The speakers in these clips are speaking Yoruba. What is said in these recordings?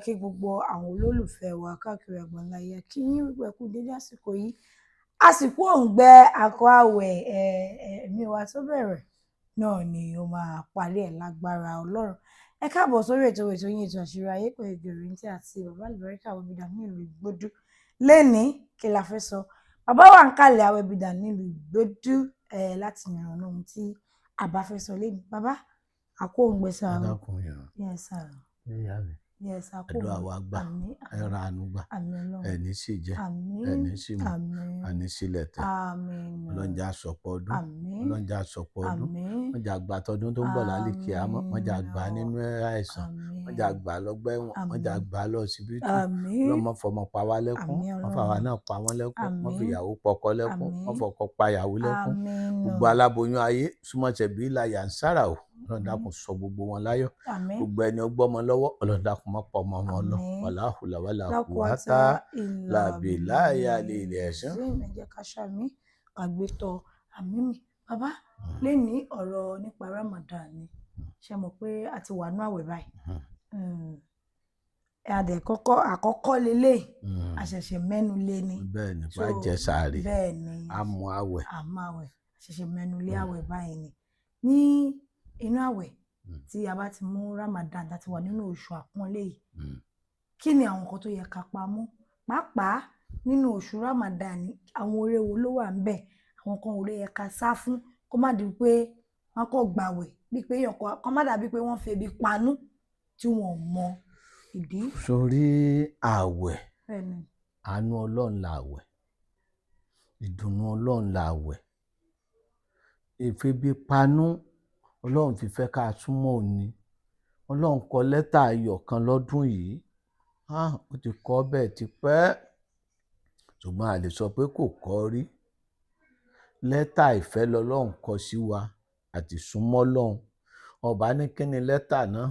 kí gbogbo àwọn olólùfẹ́ wa káàkiri àgbáláyé kí yín wípé ẹ kú dédé àsìkò yìí. Àsìkò òǹgbẹ akọ àwẹ̀ ẹ̀mí wa tó bẹ̀rẹ̀ náà ni ó máa parí ẹ̀ lágbára Ọlọ́run. Ẹ káàbọ̀ sórí ètò yín ètò àṣírí ayé pẹ̀lú Gẹ̀rẹ́ntì àti bàbá àlùbáríkà Awẹ́bídà nílùú Ìgbódù. Lénìí kí la fẹ́ sọ? Bàbá wa ń kálẹ̀ Awẹ́bídà nílùú Ìgbódù láti yànnàná ohun tí a bá fẹ́ sọ lénìí. Bàbá àkó òǹgbẹ sáà. Yes sir. Yes, ẹ̀dọ́ àwa gbà ẹ̀ra àánú gbà ẹ̀ní sì jẹ́ ẹ̀ní sì mú àní sílẹ̀ tẹ̀ ọlọ́njà àsọpọ̀ ọdún ọlọ́njà àsọpọ̀ ọdún mọ̀jà àgbà tọdún tó ń bọ̀ lálìkí àmọ́ mọ̀jà àgbà nínú àìsàn mọ̀jà àgbà lọ́gbà ẹ̀wọ̀n mọ̀jà àgbà lọ síbítù lọ́mọ fọmọ pa wá lẹ́kún wọ́n fà wá náà pa wọ́n lẹ́kún wọ́n fi ìyàwó pọkọ lẹ́kún wọ́n fọkọ pa ìyàwó lẹ́kún gbogbo aláboyún ayé súnmọ́tẹ̀ bí ìlàyà ń sára o Ọlọ́run dákun sọ gbogbo wọn láyọ̀ gbogbo ẹni ọgbọ́mọ lọ́wọ́ Ọlọ́run dákun má pa ọmọ wọn lọ wàláhùlà wàláhùwátá làbí láàyè àlè ilẹ̀ ẹ̀sìn. ẹ jẹ́ ká ṣàmì àgbétọ̀ àmì mi. Bàbá lénìí ọ̀rọ̀ nípa Ramadan ni ṣe mọ̀ pé a ti wà ní àwẹ̀ báyìí àkọ́kọ́ lélẹ̀ àṣẹ̀ṣẹ̀ mẹ́nu lé ni. bẹ́ẹ̀ ni bá jẹ sàárì àmú àwẹ̀ àṣẹ̀ṣẹ̀ mẹ́nu lé àwẹ̀ báyìí ni. Ní inú àwẹ̀ tí a bá ti mú Ramadan láti wà nínú oṣù àpọ́nlé yìí kí ni àwọn nǹkan tó yẹ ká pamọ́ pàápàá nínú oṣù Ramadan ni àwọn oore wo ló wà ń bẹ̀ àwọn kan oore yẹ ká sá fún kó má di pé wọ́n kò gbàwẹ̀ bí pé kó má dàbí pé wọ́n fi ebi panú tí wọ́n mọ ìdí. Sórí àwẹ̀ àánú Ọlọ́run làwẹ̀ ìdùnnú Ọlọ́run làwẹ̀ ìfebi panú Ọlọ́run fi fẹ́ ká súnmọ́ òní Ọlọ́run kọ lẹ́tà ayọ̀ kan lọ́dún yìí ó ti kọ bẹ́ẹ̀ ti pẹ́ ṣùgbọ́n a lè sọ pé kò kọ rí lẹ́tà ìfẹ́ lọ́lọ́run kọ sí wa àti súnmọ́ Ọlọ́run ọba ní kí ni lẹ́tà náà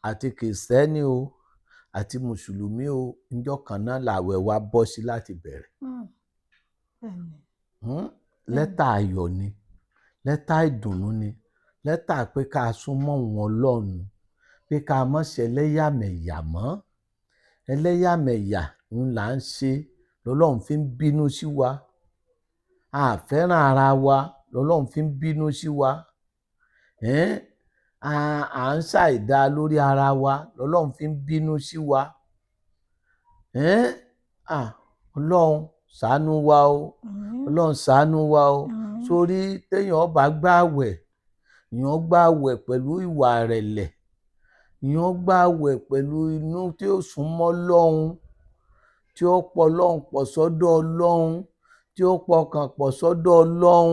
àti kìrìsìtẹ́nì o àti mùsùlùmí o níjọ́ kan náà làwẹ̀ wa bọ́ sí láti bẹ̀rẹ̀ lẹ́tà ayọ̀ ni lẹ́tà ìdùnnú ni lẹ́tà pé ká súnmọ́ wọn Ọlọ́run pé ká má ṣe ẹlẹ́yàmẹ̀yà mọ́ ẹlẹ́yàmẹ̀yà ń là ń ṣe lọ́lọ́run fi ń bínú sí wa a fẹ́ràn ara wa lọ́lọ́run fi ń bínú sí wa à ń ṣàìdá lórí ara wa lọ́lọ́run fi ń bínú sí wa Ọlọ́run ṣàánú wa o Ọlọ́run ṣàánú wa o sórí téèyàn bá gbààwẹ̀ èèyàn gbààwẹ̀ pẹ̀lú ìwà ìrẹ̀lẹ̀ èèyàn gbààwẹ̀ pẹ̀lú inú tí ó súnmọ́ Ọlọ́run tí ó pọ̀ Ọlọ́run pọ̀ sọ́dọ̀ Ọlọ́run tí ó pọkàn pọ̀ sọ́dọ̀ Ọlọ́run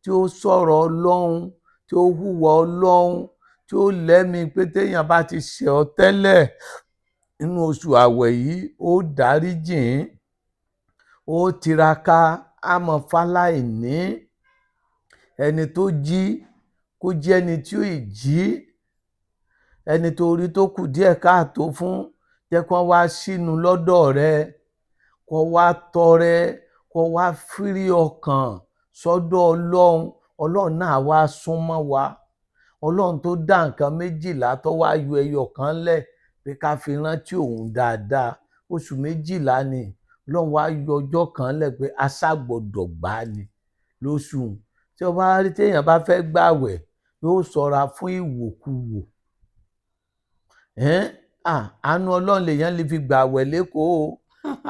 tí ó sọ̀rọ̀ Ọlọ́run tí ó hùwà Ọlọ́run tí ó lẹ́mìí pé téèyàn bá ti ṣẹ̀ ọ́ tẹ́lẹ̀ nínú oṣù àwẹ̀ yìí ó dáríjìn ó tiraka àmọ́ fáláìní ẹni tó jí kó jẹ́ ẹni tí ó jí ẹni tó rí tó kù díẹ̀ káàtó fún jẹ́ kó wá sínú lọ́dọ̀ rẹ kó wá tọrẹ kó wá fírí ọkàn sọ́dọ̀ Ọlọ́run Ọlọ́run náà wá súnmọ́ wa Ọlọ́run tó dá nǹkan méjìlá tó wá yọ ẹyọ kan lẹ̀ pé ká fi rántí òun dáadáa oṣù méjìlá ni Ọlọ́run wá yọ ọjọ́ kan lẹ̀ pé a ṣàgbọ́dọ̀ gbà ni lóṣù tí ó bá rí téèyàn bá fẹ́ gbààwẹ̀ yóò ṣọ́ra fún ìwòkuwò àánú Ọlọ́run lèèyàn lè fi gbààwẹ̀ lẹ́kọ̀ọ́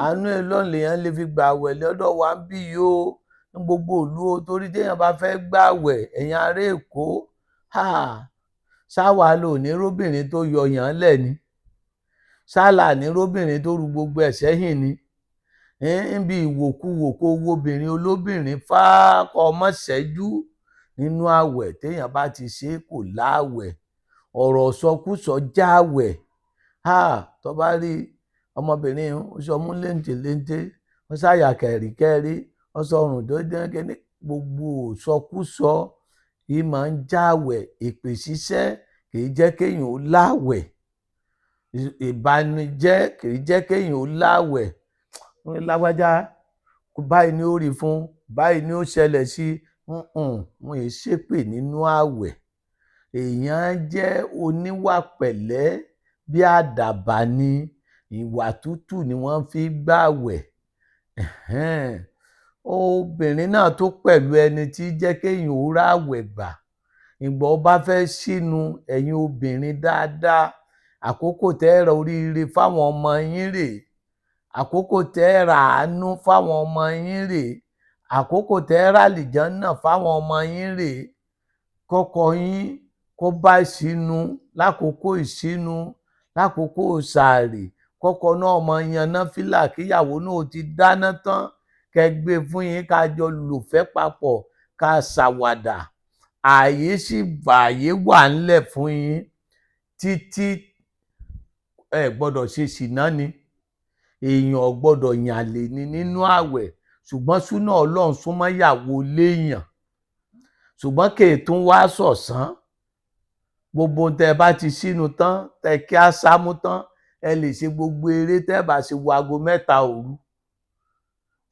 àánú Ọlọ́run lèèyàn lè fi gbààwẹ̀ lọ́dọ̀ wa ń bí yìí o ní gbogbo ìlú o torí téèyàn bá fẹ́ gbààwẹ̀ ẹ̀yin ará Èkó ṣáwa lò ní róbìnrin tó yọ yàn lẹ̀ ni ṣálà ní róbìnrin tó ru gbogbo ẹ̀ sẹ́yìn ni níbi ìwòkuwò kó wo obìnrin olóbìnrin fákọ ọmọ ṣẹ́jú nínú àwẹ̀ téèyàn bá ti ṣe kò láàwẹ̀ ọ̀rọ̀ sọkúsọ jáwẹ̀ tó bá rí ọmọbìnrin ó sọ mú léńtéléńté ó ṣàyà kẹ̀ríkẹ́rí ó sọ ọrùn tó dín kíní gbogbo sọkúsọ yìí máa ń jáwẹ̀ èpè ṣíṣẹ́ kì í jẹ́ kéèyàn ó láwẹ̀ ìbànújẹ́ kì í jẹ́ kéèyàn ó láwẹ̀ lágbájá báyìí ni ó rí fún báyìí ni ó ṣẹlẹ̀ sí wọn ì ṣépè nínú àwẹ̀ èèyàn jẹ́ oníwà pẹ̀lẹ́ bí àdàbà ni, ìwà tútù ni wọ́n fi gbààwẹ̀. Obìnrin náà tó pẹ̀lú ẹni tí jẹ́ kéèyàn ó ráàwẹ̀ gbà. Ìgbà ó bá fẹ́ ṣínu, ẹ̀yin obìnrin dáadáa, àkókò tẹ́ ẹ ra oríire fáwọn ọmọ yín rèé, àkókò tẹ́ ẹ ra àánú fáwọn ọmọ yín rèé, àkókò tẹ́ ẹ ra àlìjánà fáwọn ọmọ yín rèé. Kọ́kọ yín kó bá ìṣínu lákòókò ìṣínu, lákòókò sàárì, kọ́kọ náà mọ yan náfìlà, kíyàwó náà ti dáná tán, kẹ́ gbé fún yín ká jọ lòfẹ́ papọ̀, ká ṣàwàdà. Ààyè wà ńlẹ̀ fún yín títí. Ẹ gbọ́dọ̀ ṣe ṣìná ni, èèyàn ò gbọ́dọ̀ yànlè ni nínú ààwẹ̀, ṣùgbọ́n súnà Ọlọ́run súnmọ́ ìyàwó léèyàn, ṣùgbọ́n kèé tún wá sọ̀sán. Gbogbo tẹ́ bá ti sínú tán, tẹ́ kí á sámú tán, ẹ lè ṣe gbogbo eré tẹ́ bá ṣe wo aago 3 òru.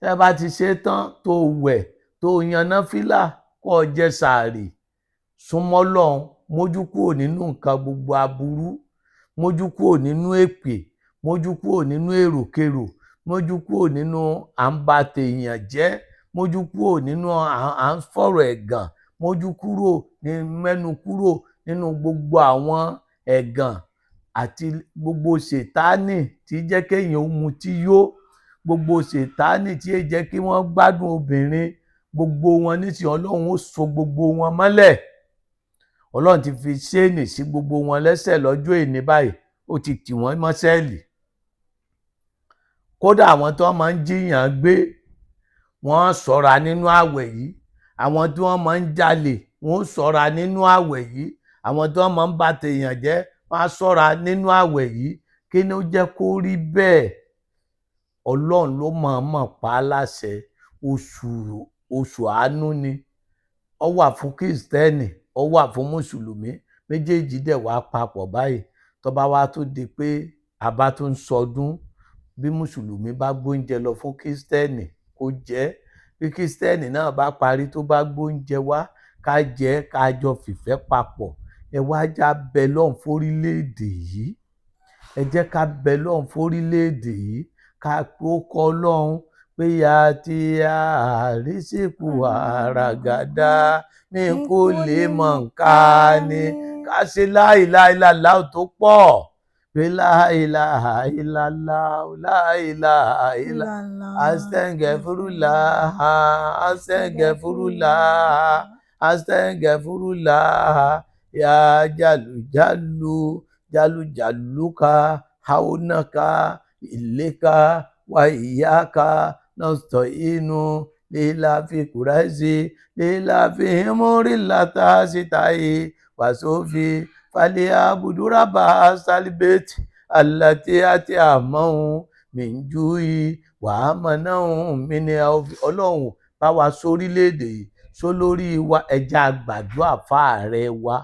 Tẹ́ bá ti ṣe tán tó wẹ̀, tó yan náfìlà, kó jẹ sàárì, súnmọ́ Ọlọ́run, mójú kúrò nínú nǹkan gbogbo aburú, mójú kúrò nínú èpè, mójú kúrò nínú èròkérò, mójú kúrò nínú à ń ba tèèyàn jẹ́, mójú kúrò nínú à ń fọ̀rọ̀ ẹ̀gàn, mójú kúrò mẹ́nu kúrò nínú gbogbo àwọn ẹ̀gàn àti gbogbo ṣètánì tí jẹ́ kéèyàn ó mutí yó, gbogbo ṣètánì tí èé jẹ́ kí wọ́n gbádùn obìnrin, gbogbo wọn nísìnyí Ọlọ́run ó so gbogbo wọn mọ́lẹ̀. Ọlọ́run ti fi ṣéènì sí gbogbo wọn lẹ́sẹ̀ lọ́jọ́ èní báyìí, ó ti tì wọ́n mọ́ sẹ́ẹ̀lì. Kódà àwọn tó máa ń jíyàn gbé, wọ́n ṣọ́ra nínú ààwẹ̀ yìí. Àwọn tí wọ́n máa ń jalè, wọ́n ṣọ́ra nínú ààwẹ̀ yìí. Àwọn tí wọ́n máa ń ba tèèyàn jẹ́, wọ́n á ṣọ́ra nínú ààwẹ̀ yìí. Kí ni ó jẹ́ kó rí bẹ́ẹ̀? Ọlọ́run ló mọ̀ọ́mọ̀ pa á láṣẹ. Oṣù àánú ni. Ó wà fún Kìrìsìtẹ́nì, ó wà fún Mùsùlùmí. Méjèèjì dẹ̀ wá papọ̀ báyìí. Tó bá wá tó di pé a bá tún ń sọdún, bí Mùsùlùmí bá gbóúnjẹ lọ fún Kìrìsìtẹ́nì, kó jẹ. Bí Kìrìsìtẹ́nì náà bá parí tó bá gbóúnjẹ wá, ká jẹ, ká jọ fìfẹ́ papọ̀. Ẹ wá já bẹ lọ́hùn fórílẹ̀-èdè yìí. Ẹ jẹ́ ká bẹ lọ́hùn fórílẹ̀-èdè yìí. Ká kọ́ Ọlọ́run pé àti àrísìkú àràgàdá ní kó lè mọ̀ nǹkan ni. Ká ṣe láìláìláìláì tó pọ̀. Pé láìláà ìlàlá, láìláà ìlà, àstẹ́ǹgẹ̀fúrúlà, àstẹ́ǹgẹ̀fúrúlà, àstẹ́ǹgẹ̀fúrúlà, yà jálùjálù, jálùjálùkà, haúnákà, ìlékà, wà ìyáka, nọ́stọ̀ inú, lílà fi kùráìsì, lílà fi hímúrí látà sítáyé, wàsófì, fàlíà bùdúrábà sálíbẹ̀tì, àlàtí àti àmọ́hun, mìjúì, wàhámọ́náhun, mìíní Ọlọ́run bá wa sórílẹ̀-èdè yìí, sólórí wa, ẹja gbàdúrà fáàrẹ wa.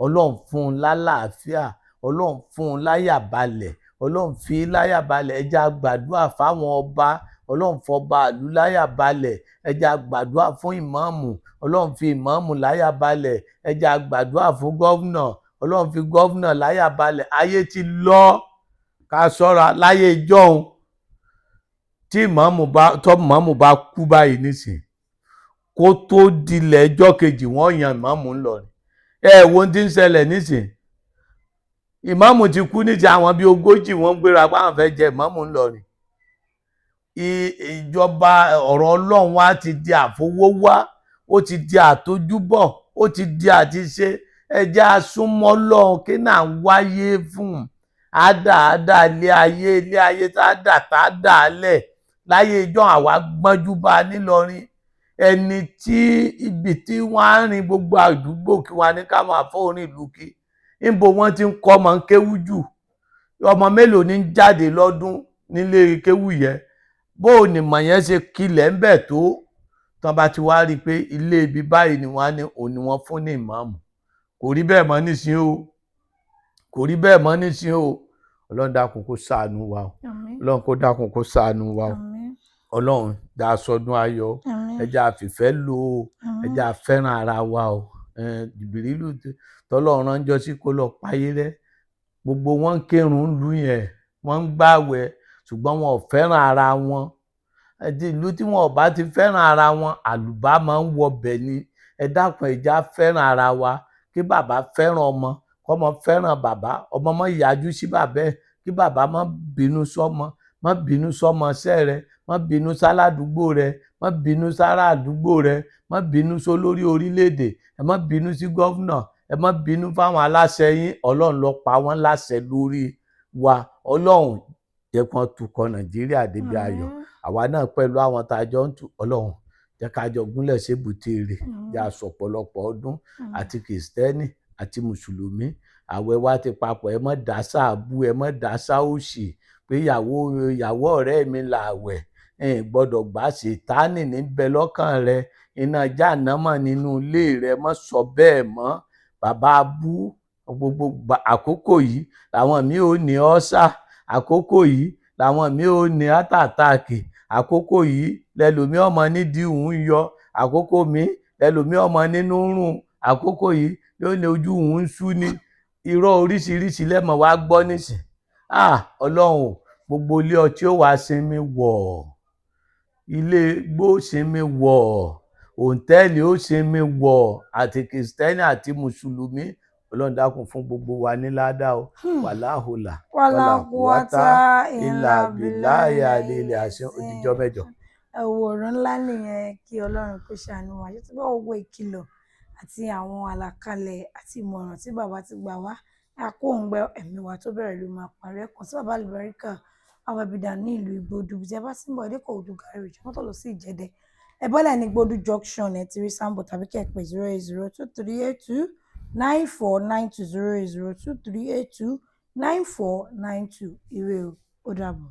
Ọlọ́run fún un lálàáfíà, Ọlọ́run fún un láyàbalẹ̀, Ọlọ́run fi láyàbalẹ̀. Ẹja gbàdúrà fáwọn ọba, Ọlọ́run fọba ìlú láyàbalẹ̀. Ẹja gbàdúrà fún ìmáàmù, Ọlọ́run fi ìmáàmù láyàbalẹ̀. Ẹja gbàdúrà fún gọ́vnà, Ọlọ́run fi gọ́vnà láyàbalẹ̀. Ayé ti lọ, ká ṣọ́ra. Láyé ìjọ́un, tí ìmáàmù bá kú báyìí nísìn, kó tó dilẹ̀ ọjọ́ kejì wọ́n yan ìmáàmù ńlọrin. Wo tí ń ṣẹlẹ̀ nísìn, ìmáàmù ti kú nísìn, àwọn bíi 40 wọ́n gbéra páwọn fẹ́ jẹ ìmáàmù ńlọrin. Ìjọba ọ̀rọ̀ Ọlọ́run wá ti di àfowówá, ó ti di àtojúbọ̀, ó ti di àtiṣe. Ẹja súnmọ́ Ọlọ́run, kí náà ń wáyé fún? Àdá ilé ayé tá dà lẹ̀. Láyé ìjọ́ àwa gbọ́njú bá nílọrin. Ẹni tí ibi tí wọ́n á rin gbogbo àdúgbò kí wọ́n á ní káwọn àfọ́rin ìlú kí. Níbo wọ́n ti ń kọ́ ọmọ kéwú jù? Ọmọ mélòó ní jáde lọ́dún nílé kéwú yẹn? Bó o ní mọ̀ yẹn ṣe kilẹ̀ ń bẹ̀ tó? Tán bá ti wá rí i pé ilé ibi báyìí ni wọ́n á ní òní wọn fún ní ìmáàmù. Kò rí bẹ́ẹ̀ mọ́ nísìn o. Kò rí bẹ́ẹ̀ mọ́ nísìn o. Ọlọ́run dákun kó ṣàánú wa o. Ọlọ́run kó dákun kó ṣàánú wa o. Ọlọ́run dá sọdún ayọ̀. Ẹja fìfẹ́ lò ó. Ẹja fẹ́ràn ara wa o. Jìbìrìlù tọ́lọ́run ránjọ́ sí kó lọ páyé rẹ́. gbogbo wọn ń kírun ìlú yẹn, wọ́n ń gbààwẹ̀, ṣùgbọ́n wọn ò fẹ́ràn ara wọn. Ìlú tí wọn ò bá ti fẹ́ràn ara wọn, àlùbá máa ń wọbẹ̀ ni. Ẹ dákun ẹ jẹ́ á fẹ́ràn ara wa, kí bàbá fẹ́ràn ọmọ, kọ́mọ fẹ́ràn bàbá, ọmọ má yájú sí bàbá ẹ̀, kí bàbá má bínú sọ́mọ, má bínú sọ́mọṣẹ́ rẹ, má bínú sáládùúgbò rẹ, má bínú sárá àdúgbò rẹ, má bínú sólórí orílẹ̀-èdè, ẹ má bínú sí gọ́vnà, ẹ má bínú fáwọn aláṣẹ yín. Ọlọ́run ló pa wọ́n láṣẹ lórí wa. Ọlọ́run jẹ́ kí wọ́n tukọ̀ Nàìjíríà débi ayọ̀. Àwa náà pẹ̀lú àwọn tá a jọ ń tù, Ọlọ́run jẹ́ ká jọ gúnlẹ̀ sébùté ire, jẹ́ á sọ̀pọ̀lọpọ̀ ọdún, àti kìrìsìtẹ́nì àti mùsùlùmí. Àwẹ̀ wa ti papọ̀, ẹ má dàásà bú, ẹ má dàásà òṣì pé ìyàwó ọ̀rẹ́ mi làwẹ̀, gbọ́dọ̀ gbà. Sàtánì ní bẹ lọ́kàn rẹ, iná jàhánámà nínú ilé rẹ, má sọ bẹ́ẹ̀ mọ́. Bàbá abú, gbogbo àkókò yìí làwọn míì ò ní ọ́sà, àkókò yìí làwọn míì ò ní átàtàkì, àkókò yìí lẹlòmíì ọmọ nídìí òun yọ, àkókò míì lẹlòmíì ọmọ nínú rùn, àkókò yìí yóò ní ojú òun ń sú ni. Irọ́ oríṣiríṣi lẹ́mọ̀ wá gbọ́ nísìn. Ọlọ́run, gbogbo ilé ọtí ó wá sinmi wọ̀, ilé igbó ó sinmi wọ̀, òǹtẹ́ẹ̀lì ó sinmi wọ̀, àti kìrìsìtẹ́nì àti mùsùlùmí. Ọlọ́run dákun fún gbogbo wa ní ládàá o. wàláhùlà wàlàkùwátà ìlà bìláyà àlèlè àṣẹ. Ó dijọ́ mẹ́jọ. Ọ̀rọ̀ ńlá nìyẹn, kí Ọlọ́run kó ṣàánú wa. Ṣé tí bá gbogbo ìkìlọ̀ àti àwọn àlàkalẹ̀ àti ìmọ̀ràn tí bàbá ti gbà wá, àkóǹgbẹ ẹ̀mí wa tó bẹ̀rẹ̀ ló máa parí. Ẹ̀kan sí bàbá àlùbáríkà àwọn ẹbìdà ní ìlú Ìgbòdù. Bí ẹ bá ti ń bọ̀ Adékọ̀ Odù garage, mọ́tò lọ sí Ìjẹ̀dẹ̀, ẹ bọ́lẹ̀ ní Ìgbòdù junction, ẹ ti rí Sambo, tàbí kẹ́ ẹ pè 08023829492, 08023829492. Ire o, ó dàbọ̀.